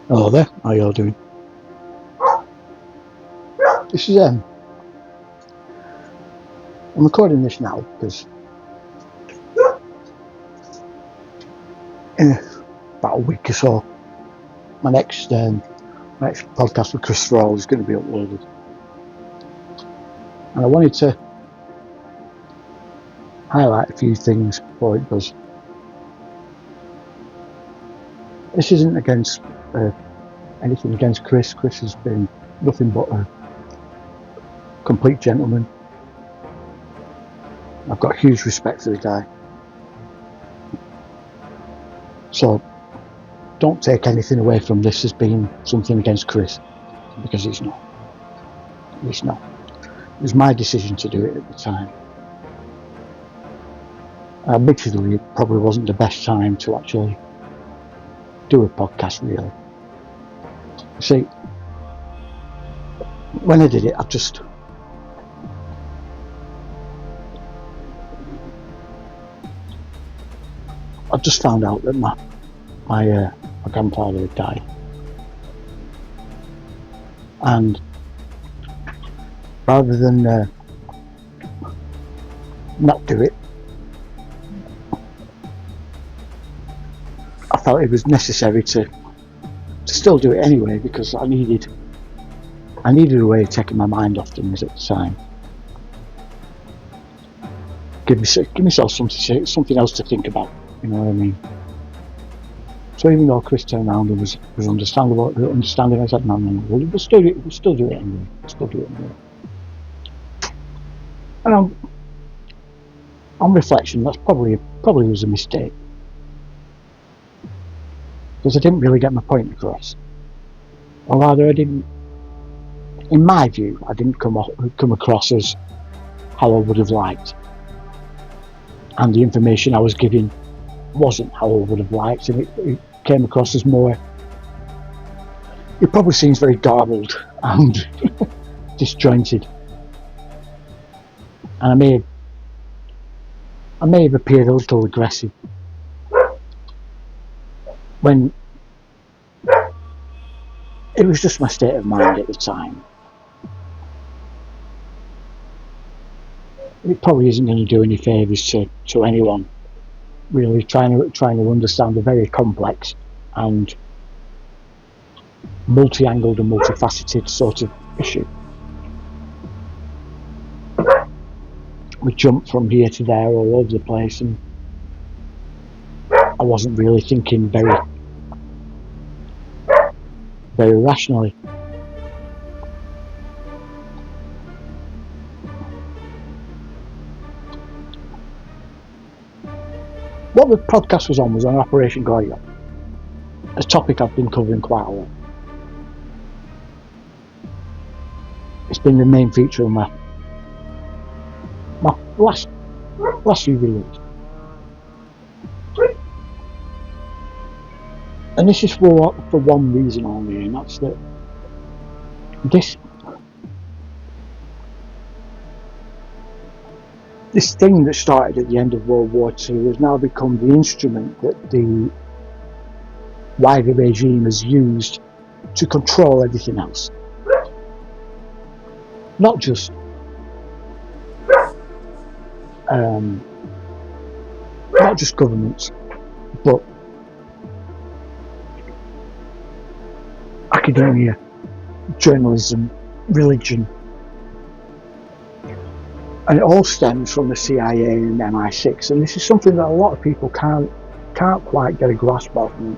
Hello there, how you all doing? This is I'm recording this now because in about a week or so my next podcast with Chris Thrall is going to be uploaded, and I wanted to highlight a few things before it does. This isn't against anything against Chris. Chris has been nothing but a complete gentleman. I've got huge respect for the guy, so don't take anything away from this as being something against Chris, because it's not. It's not. It was my decision to do it at the time. Admittedly, it probably wasn't the best time to actually do a podcast, really. See, when I did it, I just found out that my grandfather had died, and rather than not do it, I felt it was necessary to still do it anyway, because I needed a way of taking my mind off things at the time. Give myself something else to think about. You know what I mean? So even though Chris turned around and was understanding, I said, no, we'll still do it anyway. And on reflection, that's probably was a mistake, because I didn't really get my point across, or rather, I didn't. In my view, I didn't come across as how I would have liked, and the information I was giving wasn't how I would have liked, and it came across as more. It probably seems very garbled and disjointed, and I may have appeared a little aggressive when it was just my state of mind at the time. It probably isn't going to do any favours to anyone really trying to understand a very complex and multi-angled and multifaceted sort of issue. We jumped from here to there all over the place, and I wasn't really thinking very rationally. What the podcast was on Operation Goya, a topic I've been covering quite a lot. It's been the main feature of my last few videos. And this is for one reason only, and that's that this thing that started at the end of World War II has now become the instrument that the wider regime has used to control everything else. Not just governments, but academia, journalism, religion, and it all stems from the CIA and MI6. And this is something that a lot of people can't quite get a grasp of. And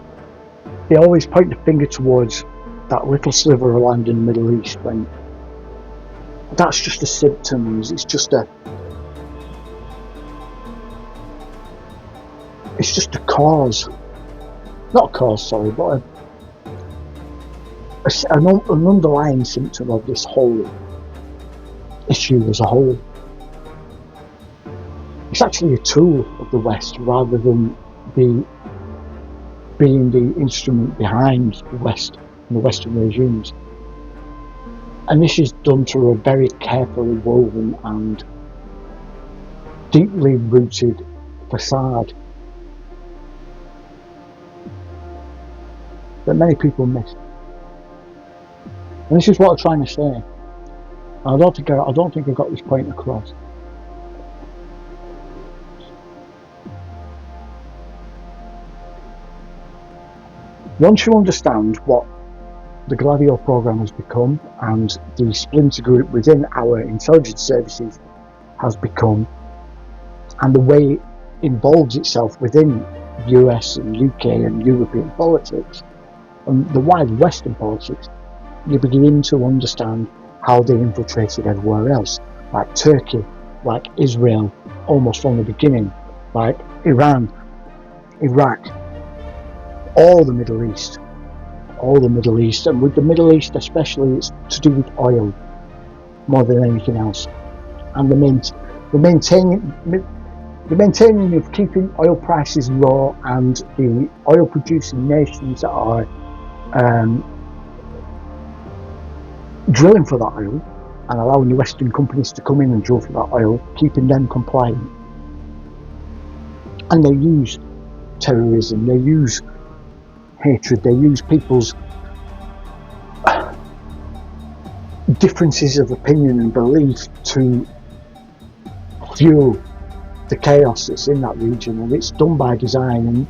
they always point the finger towards that little sliver of land in the Middle East, when that's just a symptom. It's just a cause, not a cause, sorry, but an underlying symptom of this whole issue as a whole. It's actually a tool of the West rather than being the instrument behind the West and the Western regimes. And this is done through a very carefully woven and deeply rooted facade. that many people miss. And this is what I'm trying to say. I don't think I got this point across. Once you understand what the Gladio program has become and the splinter group within our intelligence services has become, and the way it involves itself within US and UK and European politics and the wider Western politics, you begin to understand how they infiltrated everywhere else, like Turkey, like Israel, almost from the beginning, like Iran, Iraq, all the Middle East, and with the Middle East especially, it's to do with oil more than anything else, and the maintaining of keeping oil prices low, and the oil producing nations that are drilling for that oil and allowing the Western companies to come in and drill for that oil, keeping them compliant. And they use terrorism, they use hatred, they use people's differences of opinion and belief to fuel the chaos that's in that region, and it's done by design. And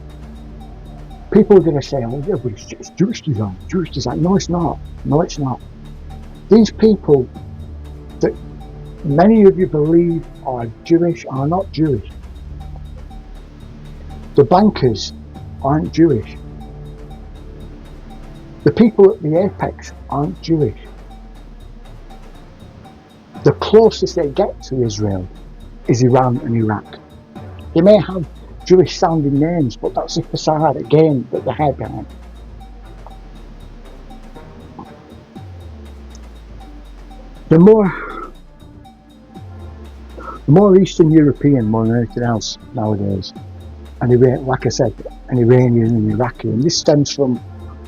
people are going to say, oh yeah, but it's Jewish design. No, it's not. These people that many of you believe are Jewish are not Jewish. The bankers aren't Jewish. The people at the apex aren't Jewish. The closest they get to Israel is Iran and Iraq. They may have Jewish sounding names, but that's a facade again that they hide behind. The more Eastern European more than anything else nowadays, and like I said, an Iranian and Iraqi, and this stems from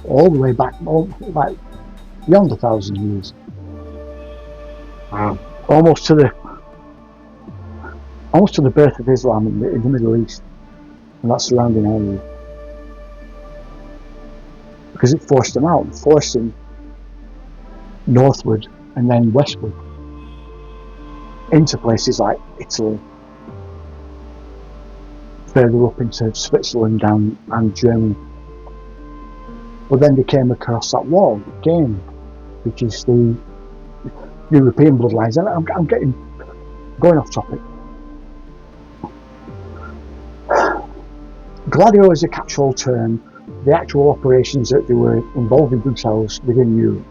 all the way back, like beyond 1,000 years. Wow. Almost to the birth of Islam in the Middle East and that surrounding area, because it forced them out, forced them northward and then westward into places like Italy, further up into Switzerland and Germany. But then they came across that wall again, which is the European bloodlines. And I'm going off topic. Gladio is a catch-all term, the actual operations that they were involving themselves within Europe.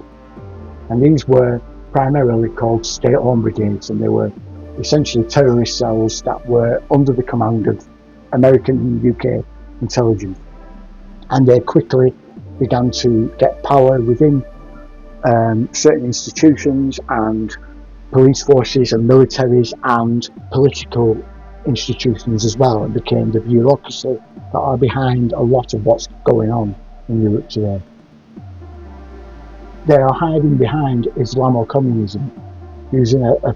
And these were primarily called state-owned brigades, and they were essentially terrorist cells that were under the command of American and UK intelligence. And they quickly began to get power within certain institutions and police forces and militaries and political institutions as well, and became the bureaucracy that are behind a lot of what's going on in Europe today. They are hiding behind Islamo-communism, using a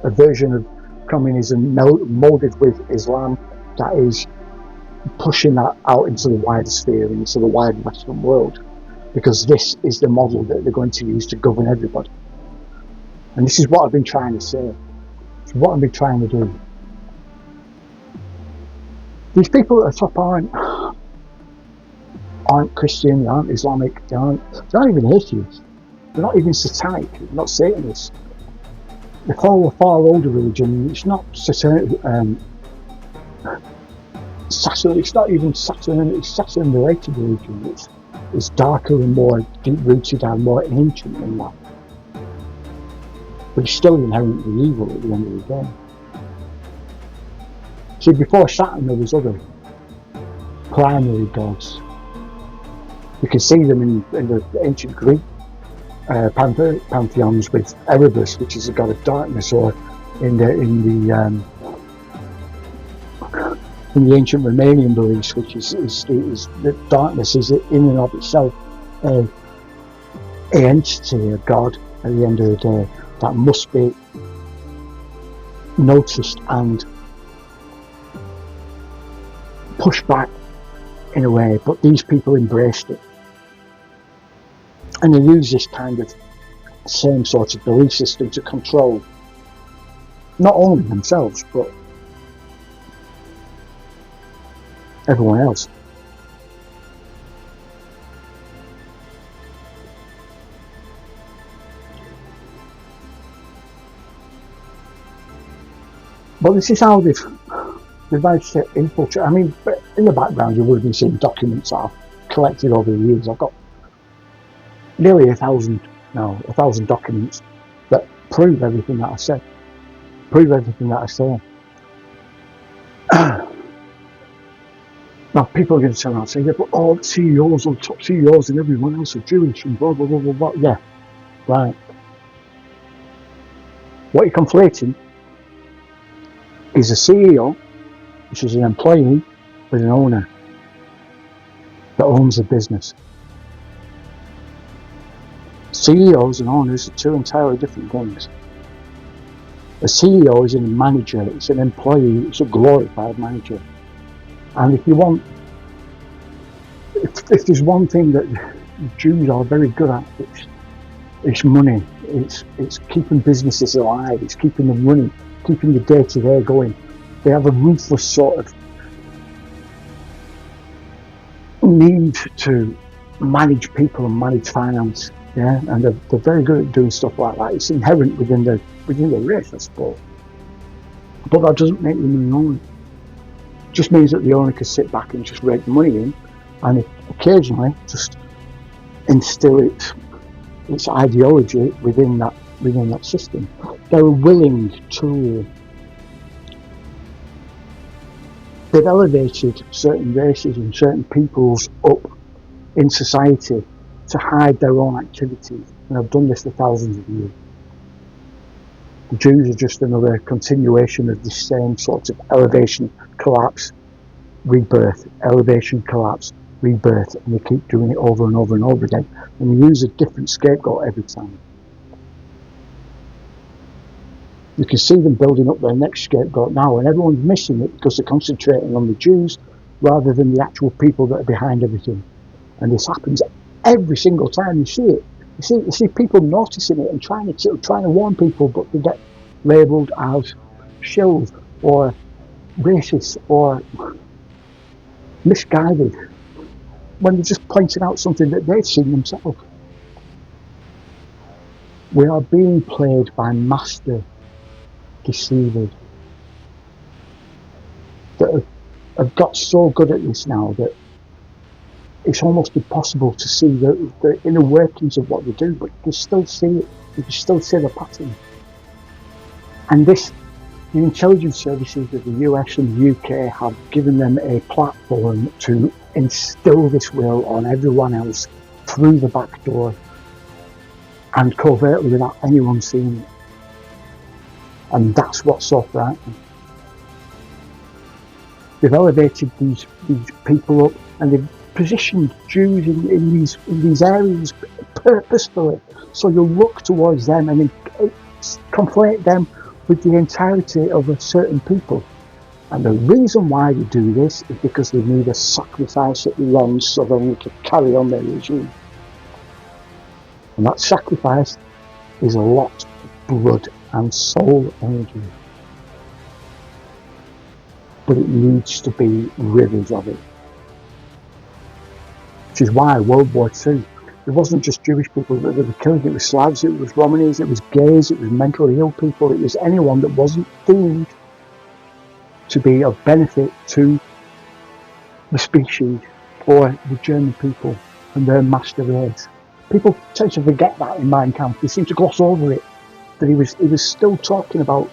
version of communism molded with Islam that is pushing that out into the wider sphere, into the wider Western world, because this is the model that they're going to use to govern everybody. And this is what I've been trying to say. It's what I've been trying to do. These people at the top aren't Christian, they aren't Islamic, they're not even atheists, they're not even satanic, they're not Satanists. They follow a far older religion. It's not Saturn, it's not even Saturn, it's Saturn related religion. It's darker and more deep rooted and more ancient than that. But it's still inherently evil at the end of the day. See, before Saturn there was other primary gods. You can see them in the ancient Greek pantheons with Erebus, which is a god of darkness, or in the ancient Romanian beliefs, which is that darkness is in and of itself an entity, a god at the end of the day that must be noticed and pushed back in a way. But these people embraced it. And they use this kind of same sort of belief system to control not only themselves, but everyone else. But this is how they've managed to infiltrate. I mean, in the background, you would have been seeing documents that I've collected over the years. I've got nearly 1,000 documents that prove everything that I said, prove everything that I say. Now, people are going to turn around and say, yeah, but all the CEOs, all the top CEOs and everyone else are Jewish and blah, blah, blah, blah, blah. Yeah, right. What you're conflating is a CEO, which is an employee, with an owner that owns a business. CEOs and owners are two entirely different things. A CEO is a manager, it's an employee, it's a glorified manager. And if you want, if there's one thing that Jews are very good at, it's money. It's keeping businesses alive, it's keeping them running, keeping the day-to-day going. They have a ruthless sort of need to manage people and manage finance, yeah, and they're very good at doing stuff like that. It's inherent within the race, I suppose. But that doesn't make them an owner. It just means that the owner can sit back and just rake the money in, and occasionally just instill its ideology within that system. They're willing to. They've elevated certain races and certain peoples up in society to hide their own activities, and have done this for thousands of years. The Jews are just another continuation of this same sort of elevation, collapse, rebirth, elevation, collapse, rebirth, and they keep doing it over and over and over again, and they use a different scapegoat every time. You can see them building up their next scapegoat now, and everyone's missing it because they're concentrating on the Jews rather than the actual people that are behind everything. And this happens every single time you see it. You see people noticing it and trying to warn people, but they get labelled as shills or racist or misguided when they're just pointing out something that they've seen themselves. We are being played by master deceivers that have got so good at this now that it's almost impossible to see the inner workings of what they do, but you can still see it. You can still see the pattern. And the intelligence services of the US and the UK have given them a platform to instill this will on everyone else through the back door and covertly without anyone seeing it. And that's what's so frightening. They've elevated these people up, and they've positioned Jews in these areas purposefully, so you'll look towards them and conflate them with the entirety of a certain people. And the reason why they do this is because they need a sacrifice at the end so then they can carry on their regime. And that sacrifice is a lot of blood and soul energy. But it needs to be rivers of it. Which is why World War II, it wasn't just Jewish people that they were killing, it was Slavs, it was Romanies, it was gays, it was mentally ill people, it was anyone that wasn't deemed to be of benefit to the species or the German people and their master race. People tend to forget that in Mein Kampf. They seem to gloss over it. That he was still talking about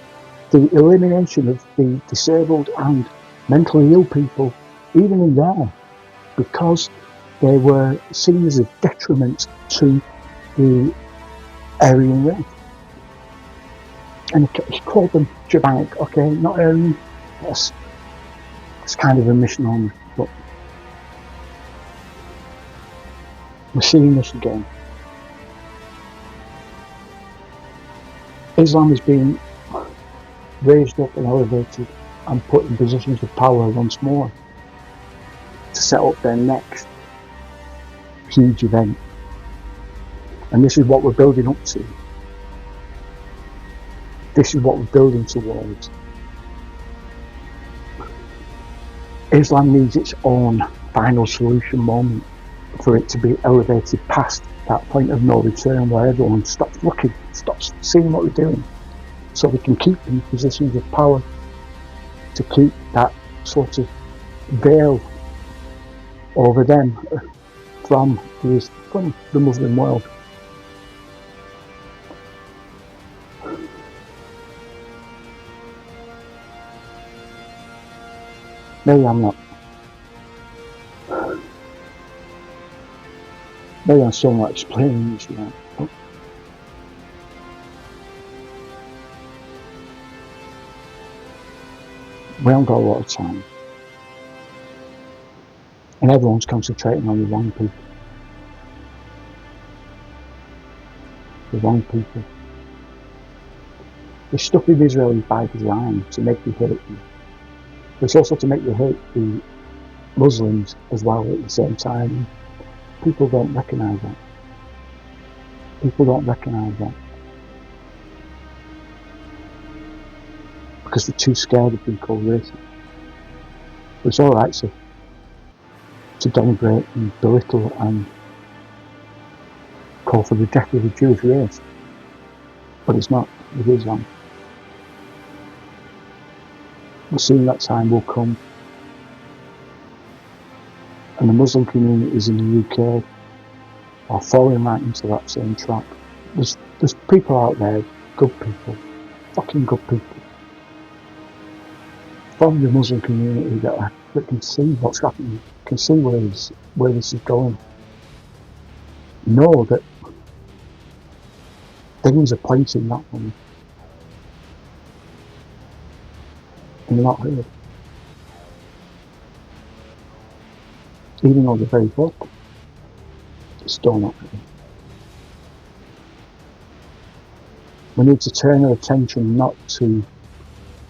the elimination of the disabled and mentally ill people, even in there, because they were seen as a detriment to the Aryan race. And he called them Germanic, okay, not Aryan. It's kind of a misnomer, but we're seeing this again. Islam is being raised up and elevated and put in positions of power once more to set up their next huge event. And this is what we're building up to. This is what we're building towards. Islam needs its own final solution moment for it to be elevated past that point of no return where everyone stops looking, stops seeing what we're doing, so we can keep in positions of power, to keep that sort of veil over them from the Muslim world. Maybe I'm not. Maybe I'm still not explaining this right. But we haven't got a lot of time. And everyone's concentrating on the wrong people. The wrong people. The stuff with Israel is by design to make you hate them. But it's also to make you hate the Muslims as well at the same time. People don't recognise that. People don't recognise that. Because they're too scared of being called racist. But it's alright to denigrate and belittle and call for the death of the Jewish race. But it's not with Islam. But soon that time will come. And the Muslim communities in the UK are falling right into that same trap. There's people out there, good people, fucking good people, from the Muslim community that can see what's happening, can see where this is going. Know that things are pointing that way. And they're not heard. Even though they're very vocal, it's still not heard. We need to turn our attention not to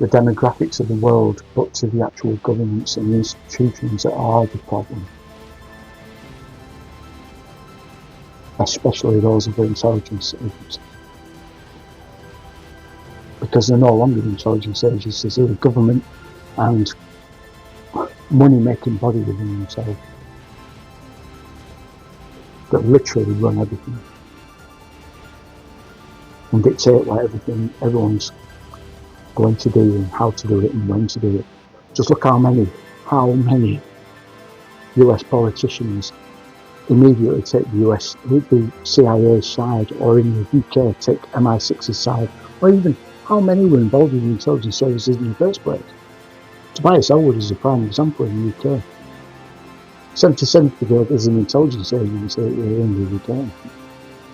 the demographics of the world, but to the actual governments and the institutions that are the problem. Especially those of the intelligence agencies. Because they're no longer the intelligence agencies, they're the government and money-making body within themselves that literally run everything and dictate what everyone's going to do and how to do it and when to do it. Just look how many US politicians immediately take the CIA's side, or in the UK take MI6's side, or even how many were involved in the intelligence services in the first place. Tobias Ellwood is a prime example in the UK. 77 Brigade is an intelligence agency in the UK.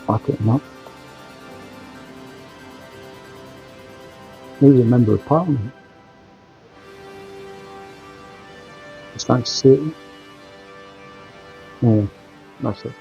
Like it or not. He was a member of Parliament. It's nice to see it. Yeah, that's it.